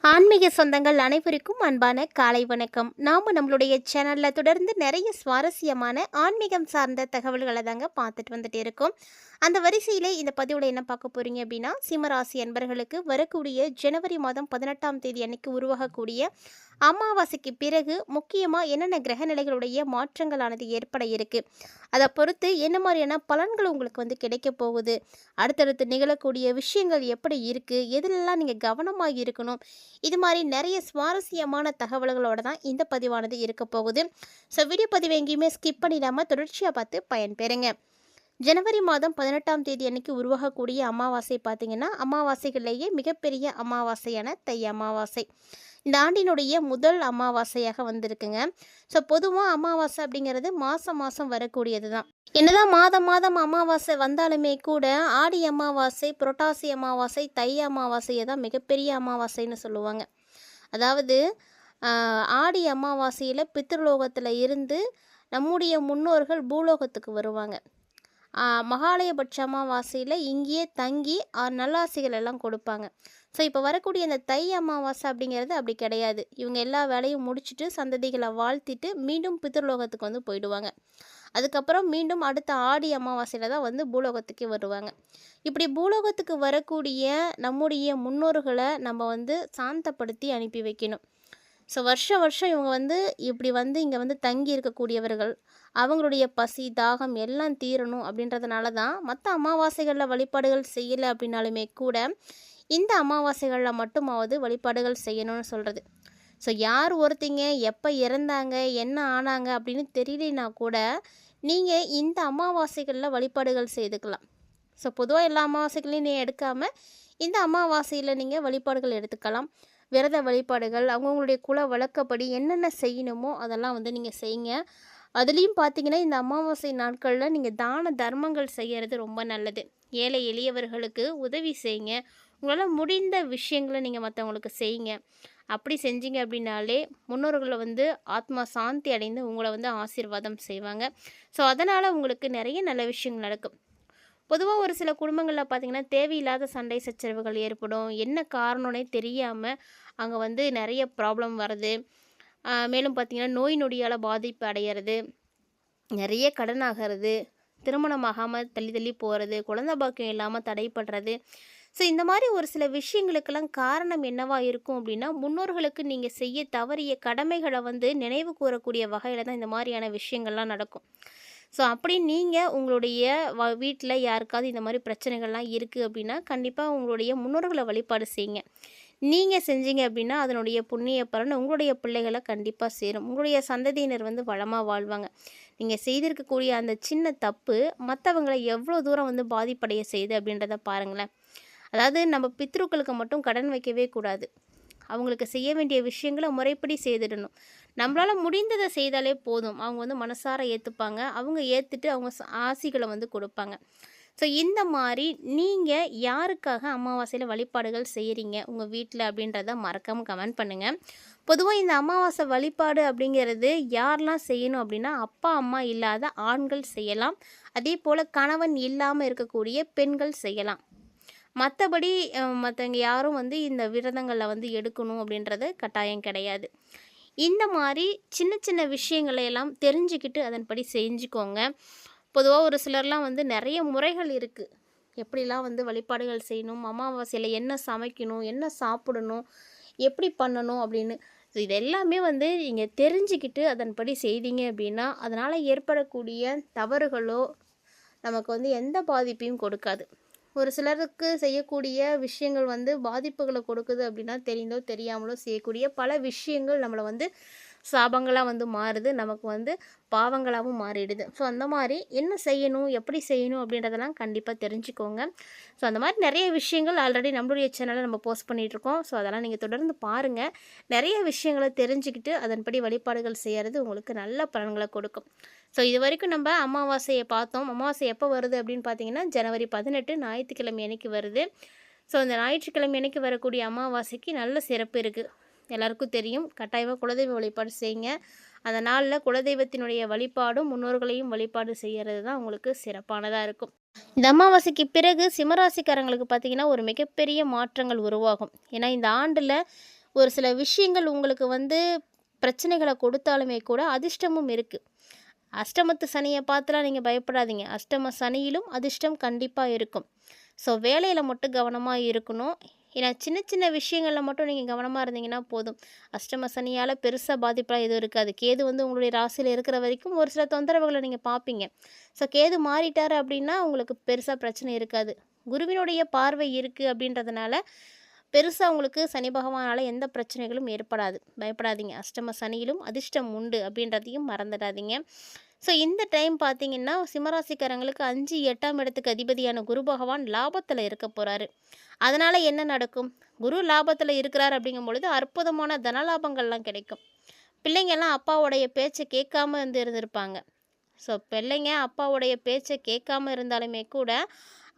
ஆன்மீக சொந்தங்கள் அனைவருக்கும் அன்பான காலை வணக்கம். நம்மளுடைய சேனலில் தொடர்ந்து நிறைய சுவாரஸ்யமான ஆன்மீகம் சார்ந்த தகவல்களை தாங்க பார்த்துட்டு வந்துட்டு இருக்கோம். அந்த வரிசையில் இந்த பதிவில் என்ன பார்க்க போகிறீங்க அப்படின்னா, சிம்மராசி என்பர்களுக்கு வரக்கூடிய ஜனவரி மாதம் 18ஆம் தேதி அன்னைக்கு உருவாகக்கூடிய அமாவாசைக்கு பிறகு முக்கியமாக என்னென்ன கிரகநிலைகளுடைய மாற்றங்களானது ஏற்பட இருக்குது, அதை பொறுத்து என்ன மாதிரியான பலன்கள் உங்களுக்கு கிடைக்க போகுது, அடுத்தடுத்து நிகழக்கூடிய விஷயங்கள் எப்படி இருக்குது, எதுலெல்லாம் நீங்கள் கவனமாக இருக்கணும், இது மாதிரி நிறைய சுவாரஸ்யமான தகவல்களோட தான் இந்த பதிவானது இருக்க போகுது. ஸோ வீடியோ பதிவு எங்கேயுமே ஸ்கிப் பண்ணிடாமல் தொடர்ச்சியாக பார்த்து பயன்பெறுங்க. ஜனவரி மாதம் 18ஆம் தேதி அன்னைக்கு உருவாகக்கூடிய அமாவாசை பார்த்திங்கன்னா, அமாவாசைகளிலேயே மிகப்பெரிய அமாவாசையான தை அமாவாசை இந்த ஆண்டினுடைய முதல் அமாவாசையாக வந்திருக்குங்க. ஸோ பொதுவாக அமாவாசை அப்படிங்கிறது மாதம் வரக்கூடியது தான். என்னதான் மாதம் அமாவாசை வந்தாலுமே கூட ஆடி அமாவாசை, புரட்டாசி அமாவாசை, தை அமாவாசையை தான் மிகப்பெரிய அமாவாசைன்னு சொல்லுவாங்க. அதாவது ஆடி அமாவாசையில் பித்ருலோகத்தில் இருந்து நம்முடைய முன்னோர்கள் பூலோகத்துக்கு வருவாங்க. மகாலயபட்ச அமாவாசையில் இங்கேயே தங்கி நல்லாசிகள் எல்லாம் கொடுப்பாங்க. ஸோ இப்போ வரக்கூடிய இந்த தை அமாவாசை அப்படிங்கிறது அப்படி கிடையாது. இவங்க எல்லா வேலையும் முடிச்சுட்டு சந்ததிகளை வாழ்த்திட்டு மீண்டும் பித்ருலோகத்துக்கு போயிடுவாங்க. அதுக்கப்புறம் மீண்டும் அடுத்த ஆடி அமாவாசையில் தான் பூலோகத்துக்கே வருவாங்க. இப்படி பூலோகத்துக்கு வரக்கூடிய நம்முடைய முன்னோர்களை நம்ம சாந்தப்படுத்தி அனுப்பி வைக்கணும். ஸோ வருஷம் இவங்க இப்படி இங்கே தங்கி இருக்கக்கூடியவர்கள், அவங்களுடைய பசி தாகம் எல்லாம் தீரணும் அப்படின்றதுனால தான் மற்ற அமாவாசைகளில் வழிபாடுகள் செய்யலை அப்படின்னாலுமே கூட இந்த அமாவாசைகளில் மட்டுமாவது வழிபாடுகள் செய்யணும்னு சொல்கிறது. ஸோ யார் ஒருத்திங்க எப்போ இறந்தாங்க என்ன ஆனாங்க அப்படின்னு தெரியலனா கூட நீங்கள் இந்த அமாவாசைகளில் வழிபாடுகள் செய்துக்கலாம். ஸோ பொதுவாக எல்லா அமாவாசைகளையும் நீங்கள் எடுக்காமல் இந்த அமாவாசையில் நீங்கள் வழிபாடுகள் எடுத்துக்கலாம். விரத வழிபாடுகள் அவங்கவுங்களுடைய குல வழக்கப்படி என்னென்ன செய்யணுமோ அதெல்லாம் நீங்கள் செய்யுங்க. அதுலேயும் பார்த்தீங்கன்னா இந்த அமாவாசை நாட்களில் நீங்கள் தான தர்மங்கள் செய்கிறது ரொம்ப நல்லது. ஏழை எளியவர்களுக்கு உதவி செய்யுங்க. உங்களால் முடிந்த விஷயங்களை நீங்கள் மற்றவங்களுக்கு செய்யுங்க. அப்படி செஞ்சீங்க அப்படின்னாலே முன்னோர்களை ஆத்மா சாந்தி அடைந்து உங்களை ஆசீர்வாதம் செய்வாங்க. ஸோ அதனால் உங்களுக்கு நிறைய நல்ல விஷயங்கள் நடக்கும். பொதுவாக ஒரு சில குடும்பங்களில் பார்த்திங்கன்னா தேவையில்லாத சண்டை சச்சரவுகள் ஏற்படும். என்ன காரணம்னே தெரியாமல் அங்கே நிறைய ப்ராப்ளம் வருது. மேலும் பார்த்திங்கன்னா நோய் நொடியால் பாதிப்பு அடைகிறது, நிறைய கடன் ஆகிறது, திருமணமாகாமல் தள்ளி போகிறது, குழந்தை பாக்கியம் இல்லாமல் தடைப்படுறது. ஸோ இந்த மாதிரி ஒரு சில விஷயங்களுக்கெல்லாம் காரணம் என்னவாக இருக்கும் அப்படின்னா, முன்னோர்களுக்கு நீங்கள் செய்ய தவறிய கடமைகளை நினைவு கூறக்கூடிய வகையில் தான் இந்த மாதிரியான விஷயங்கள்லாம் நடக்கும். ஸோ அப்படி நீங்கள் உங்களுடைய வீட்டில் யாருக்காவது இந்த மாதிரி பிரச்சனைகள்லாம் இருக்குது அப்படின்னா கண்டிப்பாக உங்களுடைய முன்னோர்களை வழிபாடு செய்யுங்க. நீங்கள் செஞ்சீங்க அப்படின்னா அதனுடைய புண்ணிய பலன் உங்களுடைய பிள்ளைகளை கண்டிப்பாக சேரும். உங்களுடைய சந்ததியினர் வளமாக வாழ்வாங்க. நீங்கள் செய்திருக்கக்கூடிய அந்த சின்ன தப்பு மற்றவங்களை எவ்வளோ தூரம் பாதிப்படைய செய்யுது அப்படின்றத பாருங்களேன். அதாவது நம்ம பித்ருக்களுக்கு மட்டும் கடன் வைக்கவே கூடாது. அவங்களுக்கு செய்ய வேண்டிய விஷயங்களை முறைப்படி செய்திடணும். நம்மளால் முடிந்ததை செய்தாலே போதும். அவங்க மனசார ஏற்றுப்பாங்க. அவங்க ஏற்றுட்டு அவங்க ஆசிகளை கொடுப்பாங்க. ஸோ இந்த மாதிரி நீங்கள் யாருக்காக அமாவாசையில் வழிபாடுகள் செய்கிறீங்க உங்கள் வீட்டில் அப்படின்றத மறக்காமல் கமெண்ட் பண்ணுங்கள். பொதுவாக இந்த அமாவாசை வழிபாடு அப்படிங்கிறது யாரெல்லாம் செய்யணும் அப்படின்னா, அப்பா அம்மா இல்லாத ஆண்கள் செய்யலாம். அதே போல் கணவன் இல்லாமல் இருக்கக்கூடிய பெண்கள் செய்யலாம். மற்றபடி மற்றவங்க யாரும் இந்த விரதங்களில் எடுக்கணும் அப்படின்றது கட்டாயம் கிடையாது. இந்த மாதிரி சின்ன சின்ன விஷயங்களை எல்லாம் தெரிஞ்சுக்கிட்டு அதன்படி செஞ்சுக்கோங்க. பொதுவாக ஒரு சிலர்லாம் நிறைய முறைகள் இருக்குது. எப்படிலாம் வழிபாடுகள் செய்யணும், அமாவாசையில் என்ன சமைக்கணும், என்ன சாப்பிடணும், எப்படி பண்ணணும் அப்படின்னு. ஸோ இது எல்லாமே நீங்கள் தெரிஞ்சுக்கிட்டு அதன்படி செய்தீங்க அப்படின்னா அதனால் ஏற்படக்கூடிய தவறுகளோ நமக்கு எந்த பாதிப்பையும் கொடுக்காது. ஒரு சிலருக்கு செய்யக்கூடிய விஷயங்கள் பாதிப்புகளை கொடுக்குது அப்படின்னா தெரிந்தோ தெரியாமலோ செய்யக்கூடிய பல விஷயங்கள் நம்மளை சாபங்களாக மாறுது, நமக்கு பாவங்களாகவும் மாறிடுது. ஸோ அந்த மாதிரி என்ன செய்யணும் எப்படி செய்யணும் அப்படின்றதெல்லாம் கண்டிப்பாக தெரிஞ்சுக்கோங்க. ஸோ அந்த மாதிரி நிறைய விஷயங்கள் ஆல்ரெடி நம்மளுடைய சேனலில் நம்ம போஸ்ட் பண்ணிகிட்ருக்கோம். ஸோ அதெல்லாம் நீங்கள் தொடர்ந்து பாருங்கள். நிறைய விஷயங்களை தெரிஞ்சுக்கிட்டு அதன்படி வழிபாடுகள் செய்கிறது உங்களுக்கு நல்ல பலன்களை கொடுக்கும். ஸோ இது வரைக்கும் நம்ம அமாவாசையை பார்த்தோம். அமாவாசை எப்போ வருது அப்படின்னு பார்த்தீங்கன்னா ஜனவரி 18 ஞாயிற்றுக்கிழமை அன்னைக்கு வருது. ஸோ இந்த ஞாயிற்றுக்கிழமை அன்னைக்கு வரக்கூடிய அமாவாசைக்கு நல்ல சிறப்பு இருக்குது. எல்லாருக்கும் தெரியும். கட்டாயமாக குலதெய்வ வழிபாடு செய்யுங்க. அந்த நாளில் குலதெய்வத்தினுடைய வழிபாடும் முன்னோர்களையும் வழிபாடு செய்கிறது தான் உங்களுக்கு சிறப்பானதாக இருக்கும். இந்த அமாவாசைக்கு பிறகு சிம்மராசிக்காரங்களுக்கு பார்த்திங்கன்னா ஒரு மிகப்பெரிய மாற்றங்கள் உருவாகும். ஏன்னா இந்த ஆண்டில் ஒரு சில விஷயங்கள் உங்களுக்கு வந்து பிரச்சனைகள கொடுத்தாலுமே கூட அதிர்ஷ்டமும் இருக்கு. அஷ்டமத்து சனிய பார்த்துலாம் நீங்க பயப்படாதீங்க. அஷ்டம சனியிலும் அதிர்ஷ்டம் கண்டிப்பா இருக்கும். ஸோ வேலையில மட்டும் கவனமா இருக்கணும். ஏன்னா சின்ன சின்ன விஷயங்கள்ல மட்டும் நீங்க கவனமா இருந்தீங்கன்னா போதும். அஷ்டம சனியால பெருசா பாதிப்புலாம் எதுவும் இருக்காது. கேது வந்து உங்களுடைய ராசியில இருக்கிற வரைக்கும் ஒரு சில தொந்தரவுகள நீங்க பார்ப்பீங்க. ஸோ கேது மாறிட்டாரு அப்படின்னா உங்களுக்கு பெருசா பிரச்சனை இருக்காது. குருவினுடைய பார்வை இருக்கு அப்படின்றதுனால பெருசா உங்களுக்கு சனி பகவானால எந்த பிரச்சனைகளும் ஏற்படாது. பயப்படாதீங்க. அஷ்டம சனியிலும் அதிர்ஷ்டம் உண்டு அப்படின்றதையும் மறந்துடாதீங்க. ஸோ இந்த டைம் பார்த்தீங்கன்னா, சிம்மராசிக்காரங்களுக்கு 5, 8ஆம் இடத்துக்கு அதிபதியான குரு பகவான் லாபத்தில இருக்க போறாரு. அதனால என்ன நடக்கும்? குரு லாபத்தில இருக்கிறார் அப்படிங்கும்பொழுது அற்புதமான தனலாபங்கள்லாம் கிடைக்கும். பிள்ளைங்கலாம் அப்பாவுடைய பேச்ச கேட்காம இருந்திருப்பாங்க. ஸோ பிள்ளைங்க அப்பாவுடைய பேச்ச கேட்காம இருந்தாலுமே கூட,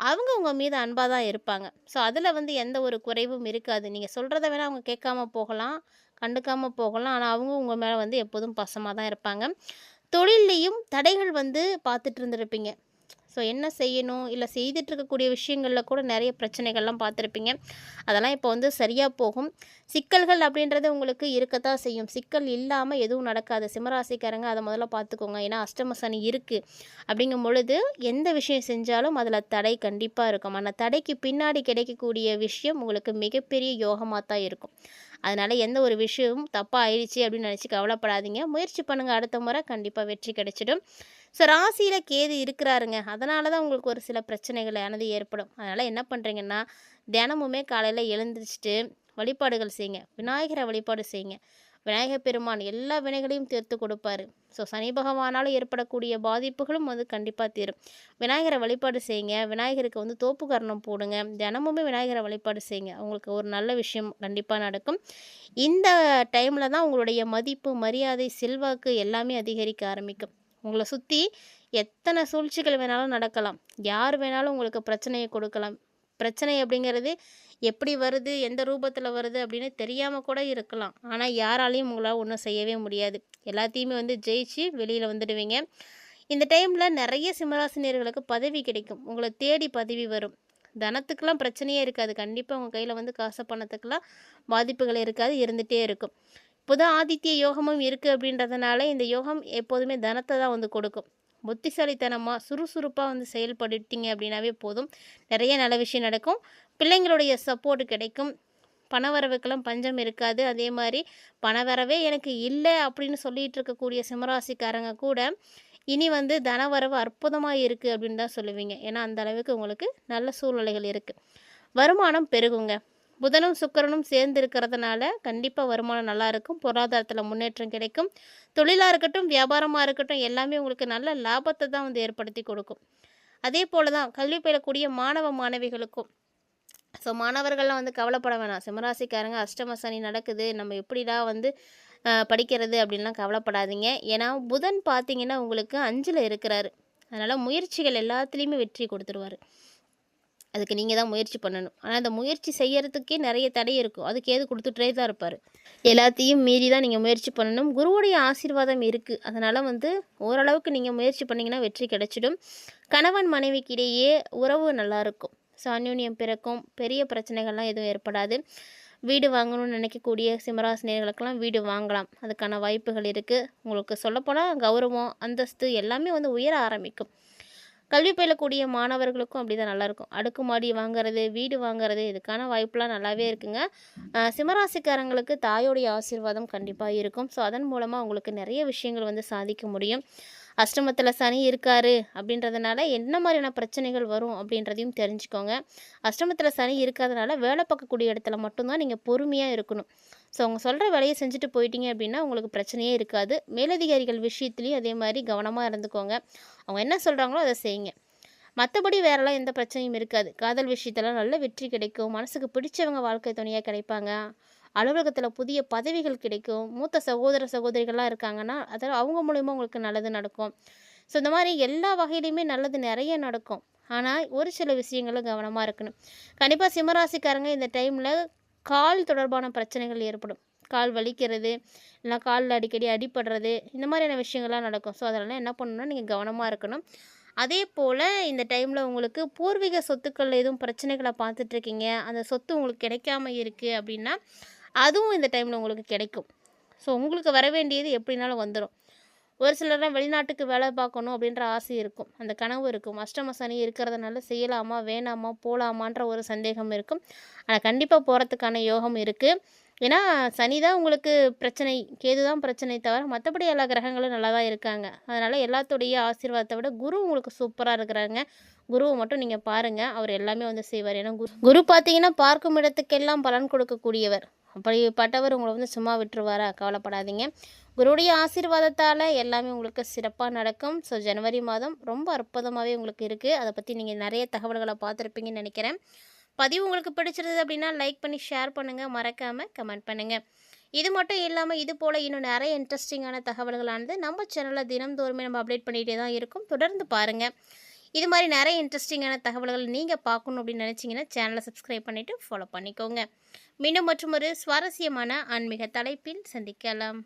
அவங்க உங்க மீது அன்பா தான் இருப்பாங்க. ஸோ அதில வந்து எந்த ஒரு குறைவும் இருக்காது. நீங்க சொல்றத வேணா அவங்க கேட்காம போகலாம், கண்டுக்காம போகலாம். ஆனா அவங்க உங்க மேல வந்து எப்போதும் பாசமா தான் இருப்பாங்க. தொழில்லயும் தடைகள் வந்து பார்த்துட்டு இருந்திருப்பீங்க. ஸோ என்ன செய்யணும்? இல்ல செய்துட்டு இருக்கக்கூடிய விஷயங்கள்ல கூட நெறைய பிரச்சனைகள்லாம் பார்த்துருப்பீங்க. அதெல்லாம் இப்போ வந்து சரியா போகும். சிக்கல்கள் அப்படின்றது உங்களுக்கு இருக்கத்தான் செய்யும். சிக்கல் இல்லாம எதுவும் நடக்காது. சிம்மராசிக்காரங்க அத முதல்ல பார்த்துக்கோங்க. ஏன்னா அஷ்டம சனி இருக்கு. அப்படிங்கும் பொழுது எந்த விஷயம் செஞ்சாலும் அதில தடை கண்டிப்பா இருக்கும். ஆனா தடைக்கு பின்னாடி கிடைக்கக்கூடிய விஷயம் உங்களுக்கு மிகப்பெரிய யோகமா தான் இருக்கும். அதனால எந்த ஒரு விஷயமும் தப்பா ஆயிடுச்சு அப்படின்னு நினச்சு கவலைப்படாதீங்க. முயற்சி பண்ணுங்க. அடுத்த முறை கண்டிப்பா வெற்றி கிடைச்சிடும். ஸோ ராசியில கேது இருக்கிறாருங்க. அதனால தான் உங்களுக்கு ஒரு சில பிரச்சனைகள் ஆனது ஏற்படும். அதனால என்ன பண்ணுறீங்கன்னா, தினமுமே காலையில எழுந்திரிச்சுட்டு வழிபாடுகள் செய்யுங்க. விநாயகரை வழிபாடு செய்யுங்க. விநாயகர் பெருமான் எல்லா வினைகளையும் தீர்த்து கொடுப்பாரு. ஸோ சனி பகவானால் ஏற்படக்கூடிய பாதிப்புகளும் வந்து கண்டிப்பாக தீரும். விநாயகரை வழிபாடு செய்யுங்க. விநாயகருக்கு வந்து தோப்பு கரணம் போடுங்க. தினமுமே விநாயகரை வழிபாடு செய்யுங்க. உங்களுக்கு ஒரு நல்ல விஷயம் கண்டிப்பாக நடக்கும். இந்த டைமில் தான் உங்களுடைய மதிப்பு, மரியாதை, செல்வாக்கு எல்லாமே அதிகரிக்க ஆரம்பிக்கும். உங்களை சுற்றி எத்தனை சூழ்ச்சிகள் வேணாலும் நடக்கலாம். யார் வேணாலும் உங்களுக்கு பிரச்சனையை கொடுக்கலாம். பிரச்சனை அப்படிங்கிறது எப்படி வருது, எந்த ரூபத்தில் வருது அப்படின்னு தெரியாமல் கூட இருக்கலாம். ஆனால் யாராலையும் உங்களால் ஒன்றும் செய்யவே முடியாது. எல்லாத்தையுமே வந்து ஜெயிச்சு வெளியில் வந்துடுவீங்க. இந்த டைமில் நிறைய சிம்மராசினியர்களுக்கு பதவி கிடைக்கும். உங்களை தேடி பதவி வரும். தனத்துக்கெல்லாம் பிரச்சனையே இருக்காது. கண்டிப்பாக உங்கள் கையில் வந்து காசு பணத்துக்கெல்லாம் பாதிப்புகள் இருக்காது, இருந்துகிட்டே இருக்கும். இப்போதான் ஆதித்ய யோகமும் இருக்குது அப்படின்றதுனால இந்த யோகம் எப்போதுமே தனத்தை தான் வந்து கொடுக்கும். புத்திசாலித்தனமாக சுறுசுறுப்பாக வந்து செயல்பட்டுட்டீங்க அப்படின்னாவே போதும். நிறைய நல்ல விஷயம் நடக்கும். பிள்ளைங்களுடைய சப்போர்ட் கிடைக்கும். பணவரவுக்கெல்லாம் பஞ்சம் இருக்காது. அதே மாதிரி பணவரவே எனக்கு இல்லை அப்படின்னு சொல்லிட்டு இருக்கக்கூடிய சிம்மராசிக்காரங்க கூட இனி வந்து தனவரவு அற்புதமாக இருக்குது அப்படின்னு தான் சொல்லுவீங்க. ஏன்னா அந்த அளவுக்கு உங்களுக்கு நல்ல சூழ்நிலைகள் இருக்குது. வருமானம் பெருகுங்க. புதனும் சுக்கிரனும் சேர்ந்து இருக்கிறதுனால கண்டிப்பாக வருமானம் நல்லா இருக்கும். பொருளாதாரத்தில் முன்னேற்றம் கிடைக்கும். தொழிலாக இருக்கட்டும், வியாபாரமாக இருக்கட்டும், எல்லாமே உங்களுக்கு நல்ல லாபத்தை தான் வந்து ஏற்படுத்தி கொடுக்கும். அதே போல தான் கல்வி பயிலக்கூடிய மாணவ மாணவிகளுக்கும். ஸோ மாணவர்கள்லாம் வந்து கவலைப்பட வேணாம். சிம்மராசிக்காரங்க அஷ்டம சனி நடக்குது, நம்ம எப்படிடா வந்து படிக்கிறது அப்படின்லாம் கவலைப்படாதீங்க. ஏன்னா புதன் பார்த்தீங்கன்னா உங்களுக்கு 5ல் இருக்கிறாரு. அதனால் முயற்சிகள் எல்லாத்துலேயுமே வெற்றி கொடுத்துருவாரு. அதுக்கு நீங்கள் தான் முயற்சி பண்ணணும். ஆனால் அந்த முயற்சி செய்யறதுக்கே நிறைய தடை இருக்கும். அதுக்கு ஏது கொடுத்துட்டே தான் இருப்பார். எல்லாத்தையும் மீறி தான் நீங்கள் முயற்சி பண்ணணும். குருவுடைய ஆசீர்வாதம் இருக்குது. அதனால் வந்து ஓரளவுக்கு நீங்கள் முயற்சி பண்ணிங்கன்னா வெற்றி கிடைச்சிடும். கணவன் மனைவிக்கு இடையே உறவு நல்லாயிருக்கும். ஸோ அந்யோன்யம் பிறக்கும். பெரிய பிரச்சனைகள்லாம் எதுவும் ஏற்படாது. வீடு வாங்கணும்னு நினைக்கக்கூடிய சிம்மராசினியர்களுக்கெல்லாம் வீடு வாங்கலாம். அதுக்கான வாய்ப்புகள் இருக்குது. உங்களுக்கு சொல்லப்போனால் கௌரவம், அந்தஸ்து எல்லாமே வந்து உயர ஆரம்பிக்கும். கல்வி பயிலக்கூடிய மாணவர்களுக்கும் அப்படி தான் நல்லாயிருக்கும். அடுக்குமாடி வாங்குறது, வீடு வாங்குறது, இதுக்கான வாய்ப்புலாம் நல்லாவே இருக்குங்க. சிம்மராசிக்காரங்களுக்கு தாயோடைய ஆசீர்வாதம் கண்டிப்பாக இருக்கும். ஸோ அதன் மூலமாக உங்களுக்கு நிறைய விஷயங்கள் வந்து சாதிக்க முடியும். அஷ்டமத்தில் சனி இருக்காரு அப்படின்றதுனால என்ன மாதிரியான பிரச்சனைகள் வரும் அப்படின்றதையும் தெரிஞ்சுக்கோங்க. அஷ்டமத்தில் சனி இருக்காதனால வேலை பார்க்கக்கூடிய இடத்துல மட்டும்தான் நீங்கள் பொறுமையாக இருக்கணும். ஸோ அவங்க சொல்கிற வேலையை செஞ்சுட்டு போயிட்டீங்க அப்படின்னா உங்களுக்கு பிரச்சனையே இருக்காது. மேலதிகாரிகள் விஷயத்துலேயும் அதே மாதிரி கவனமாக இருந்துக்கோங்க. அவங்க என்ன சொல்கிறாங்களோ அதை செய்யுங்க. மற்றபடி வேறெல்லாம் எந்த பிரச்சனையும் இருக்காது. காதல் விஷயத்தெல்லாம் நல்ல வெற்றி கிடைக்கும். மனசுக்கு பிடிச்சவங்க வாழ்க்கை துணையாக கிடைப்பாங்க. அலுவலகத்தில் புதிய பதவிகள் கிடைக்கும். மூத்த சகோதர சகோதரிகள்லாம் இருக்காங்கன்னா அதில் அவங்க மூலிமா உங்களுக்கு நல்லது நடக்கும். ஸோ இந்த மாதிரி எல்லா வகையிலையுமே நல்லது நிறைய நடக்கும். ஆனால் ஒரு சில விஷயங்களும் கவனமாக இருக்கணும். கண்டிப்பாக சிம்மராசிக்காரங்க இந்த டைமில் கால் தொடர்பான பிரச்சனைகள் ஏற்படும். கால் வலிக்கிறது, இல்லை காலில் அடிக்கடி அடிபடுறது, இந்த மாதிரியான விஷயங்கள்லாம் நடக்கும். ஸோ அதெல்லாம் என்ன பண்ணணும்னா நீங்கள் கவனமாக இருக்கணும். அதே போல் இந்த டைமில் உங்களுக்கு பூர்வீக சொத்துக்கள் எதுவும் பிரச்சனைகளை பார்த்துட்ருக்கீங்க, அந்த சொத்து உங்களுக்கு கிடைக்காம இருக்குது அப்படின்னா அதுவும் இந்த டைமில் உங்களுக்கு கிடைக்கும். ஸோ உங்களுக்கு வர வேண்டியது எப்படினாலும் வந்துடும். ஒரு சிலர்லாம் வெளிநாட்டுக்கு வேலை பார்க்கணும் அப்படின்ற ஆசை இருக்கும், அந்த கனவு இருக்கும். அஷ்டம சனி இருக்கிறதுனால செய்யலாமா வேணாமா போகலாமான்ற ஒரு சந்தேகம் இருக்கும். ஆனால் கண்டிப்பாக போகிறதுக்கான யோகம் இருக்குது. ஏன்னா சனி தான் உங்களுக்கு பிரச்சனை, கேது தான் பிரச்சனை தவிர மற்றபடி எல்லா கிரகங்களும் நல்லா தான் இருக்காங்க. அதனால் எல்லாத்துடைய ஆசீர்வாதத்தை விட குரு உங்களுக்கு சூப்பராக இருக்கிறாங்க. குருவை மட்டும் நீங்கள் பாருங்கள், அவர் எல்லாமே வந்து செய்வார். ஏன்னா குரு பார்த்தீங்கன்னா பார்க்கும் இடத்துக்கெல்லாம் பலன் கொடுக்கக்கூடியவர். அப்படிப்பட்டவர் உங்களை வந்து சும்மா விட்டுருவாரா? கவலைப்படாதீங்க. குருவுடைய ஆசீர்வாதத்தால் எல்லாமே உங்களுக்கு சிறப்பாக நடக்கும். ஸோ ஜனவரி மாதம் ரொம்ப அற்புதமாகவே உங்களுக்கு இருக்குது. அதை பற்றி நீங்கள் நிறைய தகவல்களை பார்த்துருப்பீங்கன்னு நினைக்கிறேன். பதிவு உங்களுக்கு பிடிச்சிருந்தது அப்படின்னா லைக் பண்ணி ஷேர் பண்ணுங்கள், மறக்காமல் கமெண்ட் பண்ணுங்கள். இது மட்டும் இல்லாமல் இது போல் இன்னும் நிறைய இன்ட்ரெஸ்டிங்கான தகவல்களானது நம்ம சேனலில் தினம்தோறுமே நம்ம அப்டேட் பண்ணிகிட்டே தான் இருக்கும். தொடர்ந்து பாருங்கள். இது மாதிரி நிறைய இன்ட்ரெஸ்டிங்கான தகவல்கள் நீங்கள் பார்க்கணும் அப்படின்னு நினச்சிங்கன்னா சேனலை சப்ஸ்கிரைப் பண்ணிவிட்டு ஃபாலோ பண்ணிக்கோங்க. மீண்டும் மற்றும் ஒரு சுவாரஸ்யமான ஆன்மீக தலைப்பில் சந்திக்கலாம்.